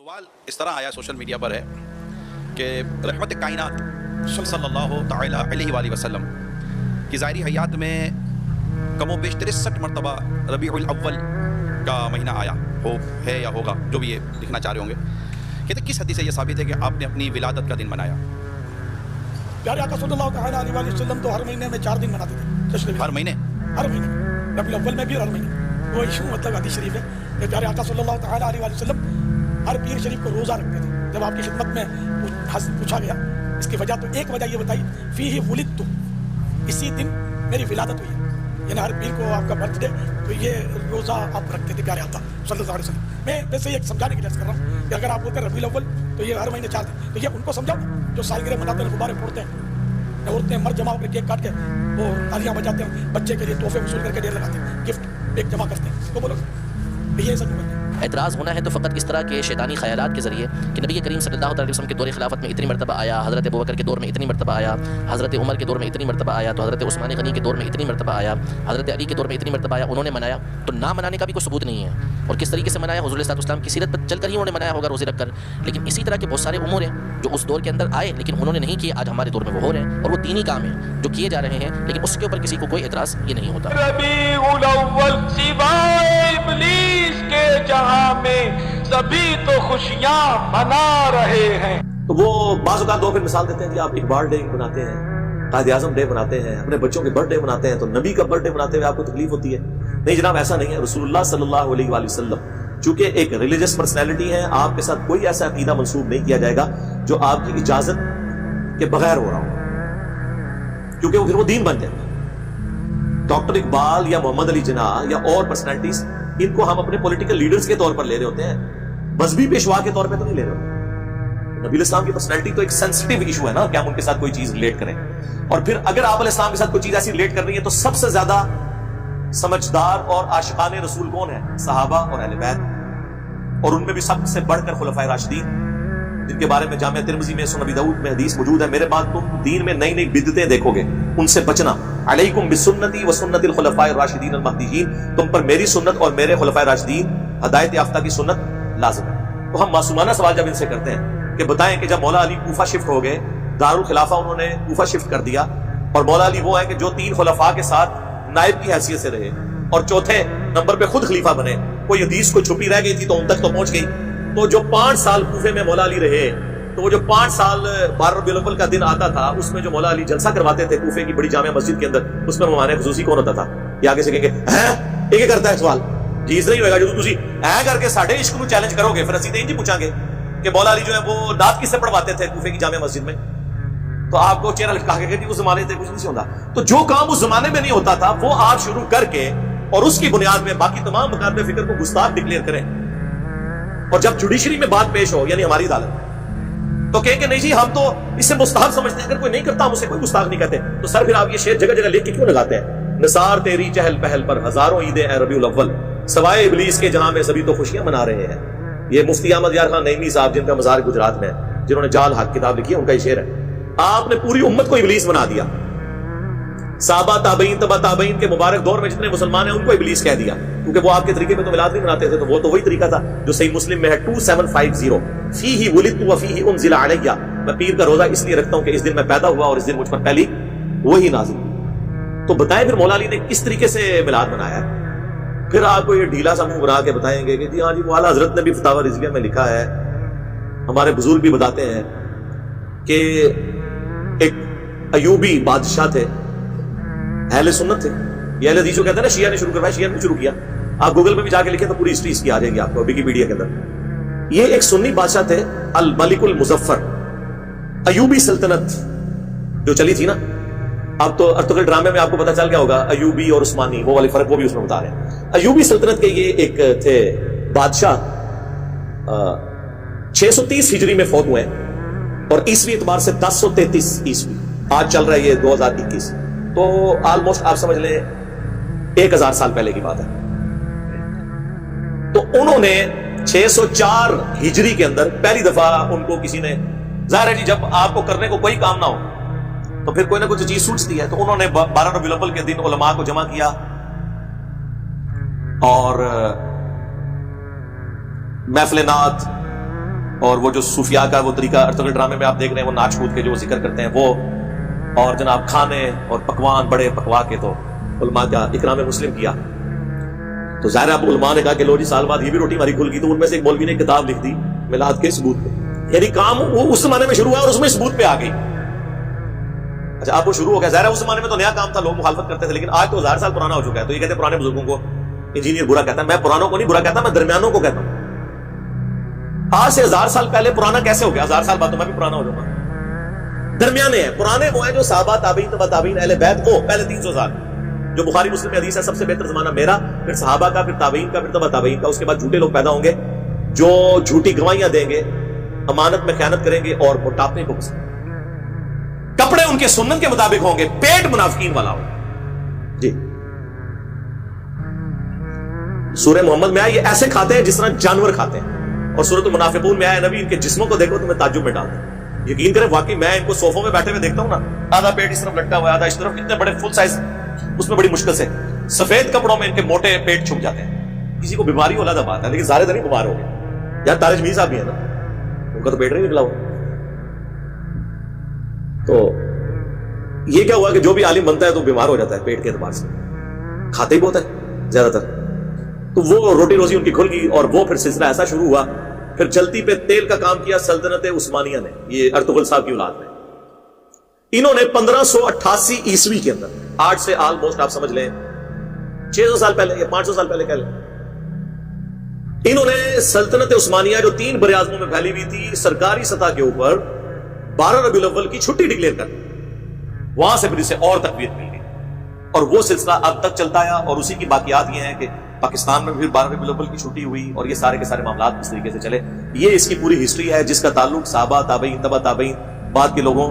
سوال اس طرح آیا سوشل میڈیا پر ہے کہ رحمت کائنات صلی اللہ تعالیٰ علیہ وآلہ وسلم کی ظاہری حیات میں کم و بیش 63 مرتبہ ربیع الاول کا مہینہ آیا ہے یا ہوگا، جو بھی یہ لکھنا چاہ رہے ہوں گے۔ کہتے کس حدیث سے یہ ثابت ہے کہ آپ نے اپنی ولادت کا دن منایا؟ پیارے آقا صلی اللہ تعالیٰ علیہ وآلہ وسلم تو ہر مہینے میں 4 دن مناتے تھے جشن ہر مہینے ربیع الاول میں بھی اور ہر مہینے۔ وہ ایشو مطلب حدیث شریف ہے کہ پیارے آقا صلی اللہ تعالیٰ علیہ وآلہ وسلم ہر پیر شریف کو روزہ رکھتے تھے۔ جب آپ کی خدمت میں پوچھا گیا اس کی وجہ، تو ایک وجہ یہ بتائی فیہ ولدت، اسی دن میری ولادت ہوئی ہے، یعنی ہر پیر کو آپ کا برتھ ڈے، تو یہ روزہ آپ رکھتے تھے پیارے آقا صلی اللہ علیہ وسلم۔ میں ویسے یہ سمجھانے کی عرض کر رہا ہوں کہ اگر آپ بولتے ہیں ربیع الاول تو یہ ہر مہینے 4 دن، تو یہ ان کو سمجھاؤ جو سالگرہ مناتے ہیں، غبارے پھوڑتے ہیں، عورتیں مر جمع ہو کے کیک کاٹ کے وہ تالیاں بجاتے ہیں، بچے کے لیے تحفے وصول کر کے ڈھیر لگاتے ہیں، گفٹ ایک جمع کرتے ہیں، تو بولو یہ سب بولتے ہیں۔ اعتراض ہونا ہے تو فقط اس طرح کے شیطانی خیالات کے ذریعے کہ نبی کریم صلی اللہ علیہ وسلم کے دور خلافت میں اتنی مرتبہ آیا، حضرت ابوبکر کے دور میں اتنی مرتبہ آیا، حضرت عمر کے دور میں اتنی مرتبہ آیا، تو حضرت عثمان غنی کے دور میں اتنی مرتبہ آیا، حضرت علی کے دور میں اتنی مرتبہ آیا، انہوں نے منایا، تو نہ منانے کا بھی کوئی ثبوت نہیں ہے۔ اور کس طریقے سے منایا؟ حضور صلی اللہ علیہ وسلم کی سیرت پر چل کر ہی انہوں نے منایا ہوگا روزے رکھ کر۔ لیکن اسی طرح کے بہت سارے امور ہیں جو اس دور کے اندر آئے لیکن انہوں نے نہیں کیے، آج ہمارے دور میں وہ ہو رہے ہیں، اور وہ دینی کام ہیں جو کیے جا رہے ہیں، لیکن اس کے اوپر کسی کو کوئی اعتراض یہ نہیں ہوتا۔ ربیع الاول سوائے ابلیس کے جہاں میں سبھی تو خوشیاں منا رہے ہیں۔ تو وہ بعض اوقات لوگ پھر مثال دیتے ہیں کہ آپ اقبال ڈے بناتے ہیں، قائد اعظم ڈے بناتے ہیں، اپنے بچوں کے برتھ ڈے بناتے ہیں، تو نبی کا برتھ ڈے بناتے ہوئے آپ کو تکلیف ہوتی ہے؟ نہیں جناب، ایسا نہیں ہے۔ رسول اللہ صلی اللہ علیہ وآلہ وسلم چونکہ ایک ریلیجس پرسنالٹی ہے، آپ کے ساتھ کوئی ایسا عقیدہ منسوب نہیں کیا جائے گا جو آپ کی اجازت کے بغیر ہو رہا ہو، کیونکہ وہ پھر وہ دین بن جائے گا۔ ڈاکٹر اقبال یا محمد علی جناح یا اور پرسنالٹیز، ان کو ہم اپنے پولیٹیکل لیڈرز کے طور پر لے رہے ہوتے ہیں، مذہبی پیشوا کے طور پہ تو نہیں لے رہے ہوتے۔ نبی الاسلام کی پرسنالٹی تو ایک سینسٹیو ایشو ہے نا کہ ہم ان کے ساتھ کوئی چیز ریلیٹ کریں، اور پھر اگر آپ علیہ السلام کے ساتھ کوئی چیز ایسی ریلیٹ کرنی ہے تو سب سے زیادہ سمجھدار اور عاشقان رسول کون ہیں؟ صحابہ اور اہل بیت، اور ان میں بھی سب سے بڑھ کر خلفائے راشدین، جن کے بارے میں جامعہ ترمذی میں سنن ابی داؤد میں حدیث موجود ہے، میرے بعد تم دین میں نئی نئی بدعتیں دیکھو گے، ان سے بچنا۔ علیکم بسنتی و سنت الخلفاء الراشدین المہدیین، تم پر میری سنت اور میرے خلفائے راشدین ہدایت یافتہ کی سنت لازم ہے۔ تو ہم معصومانہ سوال جب ان سے کرتے ہیں کہ بتائیں کہ جب مولا علی کوفہ شفٹ ہو گئے، دارالخلافہ انہوں نے کوفہ شفٹ کر دیا، اور مولا علی وہ ہیں کہ جو 3 خلفاء کے ساتھ نائب کی حیثیت سے رہے اور چوتھے نمبر پہ خود خلیفہ بنے، کوئی حدیث کو چھپی رہ گئی تھی تو ان تک تو پہنچ گئی، تو جو 5 سال کوفے میں مولا علی رہے، تو وہ جو 5 سال 12 ربیع الاول کا دن آتا تھا، اس میں جو مولا علی جلسہ کرواتے تھے کوفے کی بڑی جامع مسجد کے اندر، اس میں مہمان خصوصی کون ہوتا تھا؟ یہ آگے سے کہیں گے ہیں یہ کرتا ہے سوال جی، اس نہیں ہوئے گا جو تسی اے کر کے ساڈے عشق کو چیلنج کرو گے، پھر اسی نہیں جی پوچھیں گے کہ مولا علی جو ہے وہ نعت کس سے پڑھواتے تھے کوفے کی جامع مسجد میں، تو آپ کو چہرہ لٹکا کے کہ اس زمانے سے کچھ نہیں ہوتا۔ تو جو کام اس زمانے میں نہیں ہوتا تھا وہ آپ شروع کر کے اور اس کی بنیاد میں باقی تمام مکاتب فکر کو گستاخ ڈکلیئر کریں، اور جب جوڈیشری میں بات پیش ہو یعنی ہماری عدالت، تو کہیں کہ نہیں جی ہم تو اس سے مستحب سمجھتے ہیں، اگر کوئی نہیں کرتا ہم اسے کوئی گستاخ نہیں کہتے، تو سر پھر آپ یہ شعر جگہ جگہ لکھ کے کیوں لگاتے ہیں؟ نثار تیری چہل پہل پر ہزاروں عیدیں اے ربیع الاول، سوائے ابلیس کے جہاں میں سبھی تو خوشیاں منا رہے ہیں۔ یہ مفتی احمد یار خان نعیمی صاحب، جن کا مزار گجرات میں ہے، جنہوں نے جال حق کتاب لکھی ہے، ان کا یہ شعر ہے۔ آپ نے پوری امت کو ابلیس بنا دیا، صحابہ تابعین تبع تابعین کے مبارک دور میں جتنے مسلمان ہیں ان کو ابلیس کہہ دیا، کیونکہ وہ آپ کے طریقے میں تو میلاد نہیں مناتے تھے، تو وہ تو وہی طریقہ تھا جو صحیح مسلم میں ہے 2750 فیہ ولدت وفیہ انزل علیہ، میں پیر کا روزہ اس لیے رکھتا ہوں کہ اس دن میں پیدا ہوا اور اس دن مجھ پر پہلی وہی نازل۔ تو بتائیں پھر مولا علی نے کس طریقے سے میلاد منایا ہے؟ پھر آپ کو یہ ڈھیلا سا منہ بنا کے بتائیں گے کہ جی ہاں جی وہ اعلیٰ حضرت نے بھی فتاوی رضویہ میں لکھا ہے، ہمارے بزرگ بھی بتاتے ہیں کہ ایک ایوبی بادشاہ تھے، اہل سنت تھے، یہ اہل حدیث کو کہتے ہیں نا، شیعہ نے شروع کروایا، شیعہ نے شروع کیا، آپ گوگل میں بھی جا کے لکھیں تو پوری ہسٹری اس کی آ جائے گی آپ کو ویکیپیڈیا کے اندر۔ یہ ایک سنی بادشاہ تھے، الملک المظفر، ایوبی سلطنت جو چلی تھی نا، اب تو ارطغرل ڈرامے میں آپ کو پتا چل گیا ہوگا ایوبی اور عثمانی وہ والے فرق وہ بھی اس میں بتا رہے ہیں۔ ایوبی سلطنت کے یہ ایک تھے بادشاہ، 630 ہجری میں فوت ہوئے اور عیسوی اعتبار سے 1033 عیسوی، آج چل رہا ہے یہ 2021، تو آلموسٹ آپ سمجھ لیں 1000 سال پہلے کی بات ہے۔ تو انہوں نے 604 ہجری کے اندر پہلی دفعہ ان کو کسی نے، ظاہر ہے جی جب آپ کو کرنے کو کوئی کام نہ ہو تو پھر کوئی نہ کچھ چیز سوچتی ہے، تو انہوں نے 12 ربیع الاول کے دن علماء کو جمع کیا اور محفل نعت اور وہ جو صوفیاء کا وہ طریقہ ارطغرل ڈرامے میں آپ دیکھ رہے ہیں، وہ ناچ کود کے جو ذکر کرتے ہیں وہ، اور جناب کھانے اور پکوان بڑے پکوا کے، تو علماء کا اکرام مسلم کیا. تو ظاہر اب علماء نے کہا کہ لو جی سال بعد یہ بھی روٹی ہماری کھل گئی. تو ان میں سے ایک مولوی نے کتاب لکھ دی میلاد کے ثبوت پہ، یعنی کام وہ اس زمانے میں شروع ہوا اور اس میں ثبوت پہ آ گئی. اچھا اب وہ شروع ہو گیا، ظاہر ہے اس زمانے میں تو نیا کام تھا، لوگ مخالفت کرتے تھے، لیکن آج تو 1000 سال پرانا ہو چکا ہے. تو یہ کہتے ہیں پرانے بزرگوں کو انجینئر برا کہتا ہے. میں پرانوں کو نہیں برا کہتا، میں درمیانوں کو کہتا ہوں. آج سے 1000 سال پہلے پرانا کیسے ہو گیا؟ 1000 سال بعد تو میں بھی پرانا ہو جاؤں گا. درمیانے ہیں. پرانے وہ ہیں جو صحابہ، تابعین، تبع تابعین، اہل بیت، وہ پہلے 300 سال جو بخاری مسلم میں حدیث ہے، سب سے بہتر زمانہ میرا، پھر صحابہ کا، پھر تابعین کا، پھر تبع تابعین کا. اس کے بعد جھوٹے لوگ پیدا ہوں گے جو جھوٹی گواہیاں دیں گے، امانت میں خیانت کریں گے اور موٹاپے کو پسند. کپڑے ان کے سنت کے مطابق ہوں گے، پیٹ منافقین والا ہوگا. جی سورہ محمد میں آیا یہ ایسے کھاتے ہیں جس طرح جانور کھاتے ہیں. اور سورۃ المنافقون میں آیا نبی ان کے جسموں کو دیکھو تمہیں تعجب میں ڈال دیں. یقین کریں واقعی میں ان کو صوفوں میں بیٹھے ہوئے دیکھتا ہوں نا، آدھا پیٹ اس طرف لٹکا ہوا ہے، آدھا اس طرف، اتنے بڑے فل سائز، اس میں بڑی مشکل سے سفید کپڑوں میں ان کے موٹے پیٹ چھپ جاتے ہیں. کسی کو بیماری علیحدہ بات ہے، لیکن سارے تو نہیں بیمار ہو گئے. یار طارق میر صاحب بھی ہے نا، ان کا تو پیٹ نہیں نکلا ہوا. تو یہ کیا ہوا کہ جو بھی عالم بنتا ہے تو بیمار ہو جاتا ہے پیٹ کے اعتبار سے، کھاتے ہی بہت ہے زیادہ تر. تو وہ روٹی روزی ان کی کھل گئی اور وہ پھر سلسلہ ایسا شروع ہوا. پھر چلتی پہ تیل کا کام کیا سلطنت عثمانیہ نے، یہ ارطغرل صاحب کی اولاد میں. انہوں نے 1588 عیسوی کے اندر، آج سے آلموسٹ آپ سمجھ لیں 600 سال پہلے یا 500 سال پہلے کہہ لیں، انہوں نے سلطنت عثمانیہ جو 3 براعظموں میں پھیلی ہوئی تھی، سرکاری سطح کے اوپر 12 ربیع الاول کی چھٹی ڈکلیئر کر دی. وہاں سے پھر اسے اور تقویت مل گئی اور وہ سلسلہ اب تک چلتا ہے. اور اسی کی باقیات یہ ہیں کہ پاکستان میں بھی 12 ربیع الاول کی چھٹی ہوئی اور یہ سارے کے سارے معاملات اس طریقے سے چلے. یہ اس کی پوری ہسٹری ہے جس کا تعلق صحابہ، تابعین، تبع تابعین، بعد کے لوگوں،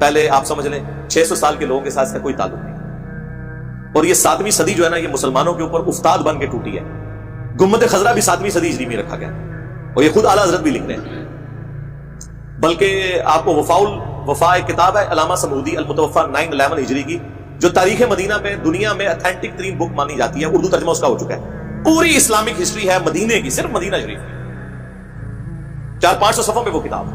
پہلے آپ سمجھ لیں 600 سال کے لوگوں کے ساتھ اس کا کوئی تعلق نہیں. اور یہ 7ویں صدی جو ہے نا، یہ مسلمانوں کے اوپر افتاد بن کے ٹوٹی ہے. گنبد خضرا بھی 7ویں صدی ہجری میں رکھا گیا اور یہ خود اعلیٰ حضرت بھی لکھ رہے ہیں. بلکہ آپ کو وفا ایک کتاب ہے علامہ سمودی المتوفا 911 ہجری کی، جو تاریخ مدینہ میں دنیا میں اتھینٹک ترین بک مانی جاتی ہے. اردو ترجمہ اس کا ہو چکا ہے. پوری اسلامک ہسٹری ہے مدینے کی، صرف مدینہ شریف کی. 400-500 صفحوں میں وہ کتاب.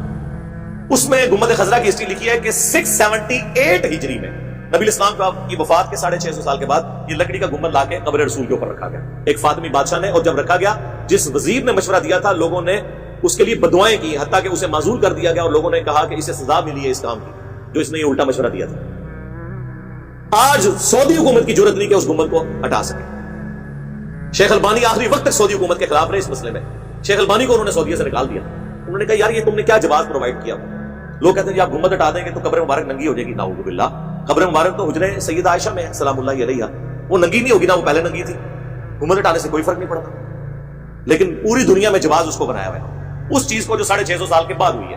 اس میں گنبد خضرا کی ہسٹری لکھی ہے کہ 678 ہجری میں نبی الاسلام کی وفات کے 650 سال کے بعد یہ لکڑی کا گنبد لا کے قبر رسول کے اوپر رکھا گیا ایک فاطمی بادشاہ نے. اور جب رکھا گیا، جس وزیر نے مشورہ دیا تھا، لوگوں نے اس کے لیے بددعائیں کی، حتیٰ کہ اسے معزول کر دیا گیا اور لوگوں نے کہا کہ اسے سزا ملی ہے اس کام کی جو اس نے یہ الٹا مشورہ دیا تھا. آج سعودی حکومت کی جرأت نہیں کہ اس گنبد کو ہٹا سکے. شیخ البانی آخری وقت تک سعودی حکومت کے خلاف رہے اس مسئلے میں. شیخ البانی کو انہوں نے سعودیہ سے نکال دیا. انہوں نے کہا یار یہ تم نے کیا جواز پرووائڈ کیا. لوگ کہتے ہیں جی آپ گنبد ہٹا دیں گے تو قبر مبارک ننگی ہو جائے گی. نعوذ باللہ. قبر مبارک تو حجرے سیدہ عائشہ میں ہے سلام اللہ علیہا، وہ ننگی نہیں ہوگی نا، وہ پہلے ننگی تھی. گنبد ہٹانے سے کوئی فرق نہیں پڑتا. لیکن پوری دنیا میں جواز اس کو بنایا ہوا ہے اس چیز کو جو 650 سال کے بعد ہوئی ہے.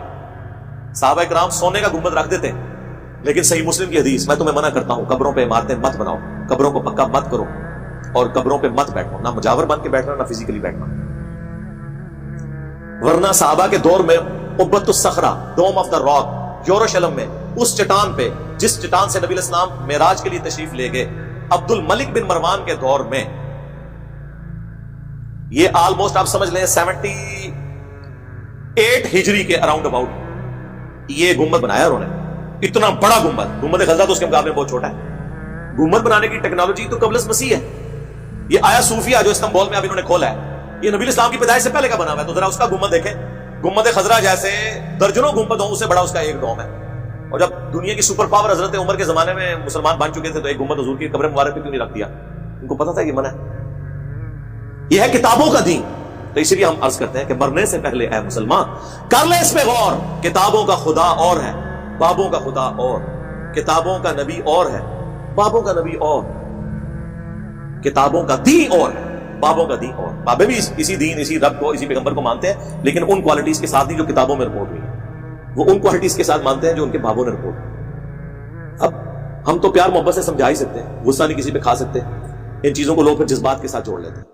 صحابہ کرام سونے کا گنبد رکھ دیتے ہیں، لیکن صحیح مسلم کی حدیث، میں تمہیں منع کرتا ہوں قبروں پہ عمارتیں مت بناؤ، قبروں کو پکا مت کرو اور قبروں پہ مت بیٹھو، نہ مجاور بن کے بیٹھنا نہ فزیکلی بیٹھنا. ورنہ صحابہ کے دور میں قبۃ الصخرہ، ڈوم آف دا راک، یروشلم میں اس چٹان پہ جس چٹان سے نبی الاسلام معراج کے لیے تشریف لے گئے، عبد الملک بن مروان کے دور میں، یہ آلموسٹ آپ سمجھ لیں 78 ہجری کے اراؤنڈ اباؤٹ یہ گنبد بنایا انہوں نے. اتنا بڑا گنبد، گنبد خضرا تو اس کے مقابلے میں بہت چھوٹا ہے. گنبد بنانے کی ٹیکنالوجی تو قبل از مسیح ہے. یہ آیا صوفیہ جو استنبول میں اب انہوں نے کھولا ہے، یہ نبی الاسلام کی پیدائش سے پہلے کا بنا ہوا ہے. تو ذرا اس کا گنبد دیکھیں. گنبد خضرا جیسے درجنوں گنبد ہوں، اس سے بڑا اس کا ایک ڈوم ہے. اور جب دنیا کی سپر پاور حضرت عمر کے زمانے میں مسلمان بن چکے تھے تو ایک گنبد حضور کی قبر مبارک پہ کیوں نہیں رکھ دیا؟ ان کو پتا تھا یہ منع ہے. یہ ہے کتابوں کا دین. تو اسی لیے ہم عرض کرتے ہیں کہ مرنے سے پہلے اے مسلمان کر لے اس پہ غور. کتابوں کا خدا اور ہے، بابوں کا خدا اور، کتابوں کا نبی اور ہے، بابوں کا نبی اور، کتابوں کا دین اور ہے، بابوں کا دین اور. بابے بھی اسی دین، اسی رب کو، اسی پیغمبر کو مانتے ہیں، لیکن ان کوالٹیز کے ساتھ نہیں جو کتابوں میں رپورٹ ہوئی ہے. وہ ان کوالٹیز کے ساتھ مانتے ہیں جو ان کے بابوں نے رپورٹ ہوئی. اب ہم تو پیار محبت سے سمجھا ہی سکتے ہیں، غصہ نہیں کسی پہ کھا سکتے. ان چیزوں کو لوگ پھر جذبات کے ساتھ جوڑ لیتے ہیں.